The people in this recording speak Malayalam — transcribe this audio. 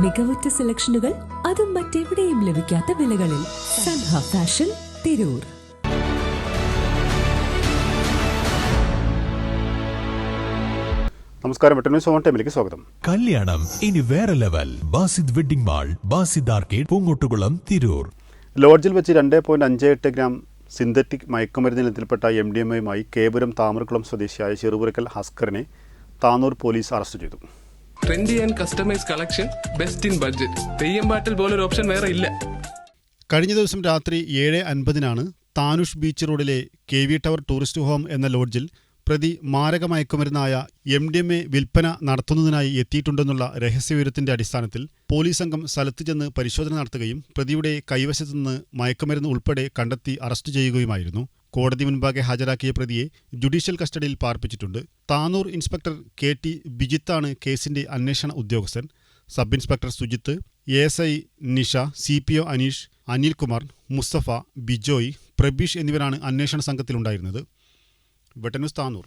മികവുറ്റ സെലക്ഷനുകൾ, അതും മറ്റെവിടെയും ലഭിക്കാത്ത വിലകളിൽ. സൻഹ ഫാഷൻ, തിരൂർ. നമസ്കാരം. ടൈമിലേക്ക് സ്വാഗതം. കല്യാണം ഇനി വേറെ level. Basid wedding mall, Basid arcade, Poongottukulam, Tirur. ലോഡ്ജിൽ വെച്ച് 2.58 ഗ്രാം സിന്തറ്റിക് മയക്കുമരുന്നിനത്തിൽപ്പെട്ട MDMA-യുമായി കേപുരം താമരക്കുളം സ്വദേശിയായ ചെറുപുരക്കൽ ഹസ്കറിനെ താനൂർ പോലീസ് അറസ്റ്റ് ചെയ്തു. Trendy and customise collection, best in budget. Theyyam പാട്ടിൽ പോലൊരു ഓപ്ഷൻ വേറെ ഇല്ല. കഴിഞ്ഞ ദിവസം രാത്രി 7:50 താനുഷ് ബീച്ച് റോഡിലെ KV ടവർ ടൂറിസ്റ്റ് ഹോം എന്ന ലോഡ്ജിൽ പ്രതി മാരക മയക്കുമരുന്നായ MDMA വിൽപ്പന നടത്തുന്നതിനായി എത്തിയിട്ടുണ്ടെന്നുള്ള രഹസ്യവിവരത്തിന്റെ അടിസ്ഥാനത്തിൽ പോലീസ് സംഘം സ്ഥലത്ത് ചെന്ന് പരിശോധന നടത്തുകയും പ്രതിയുടെ കൈവശത്തു നിന്ന് മയക്കുമരുന്ന് ഉൾപ്പെടെ കണ്ടെത്തി അറസ്റ്റ് ചെയ്യുകയുമായിരുന്നു. കോടതി മുൻപാകെ ഹാജരാക്കിയ പ്രതിയെ ജുഡീഷ്യൽ കസ്റ്റഡിയിൽ പാർപ്പിച്ചിട്ടുണ്ട്. താനൂർ ഇൻസ്പെക്ടർ KT ബിജിത്താണ് കേസിന്റെ അന്വേഷണ ഉദ്യോഗസ്ഥൻ. Sub inspector Sujith, ASI Nisha, CPO Aneesh, Anilkumar, Mustafa, Bijoy, Prabeesh എന്നിവരാണ് അന്വേഷണ സംഘത്തിലുണ്ടായിരുന്നത്. വെട്ടന്യൂസ് താനൂർ.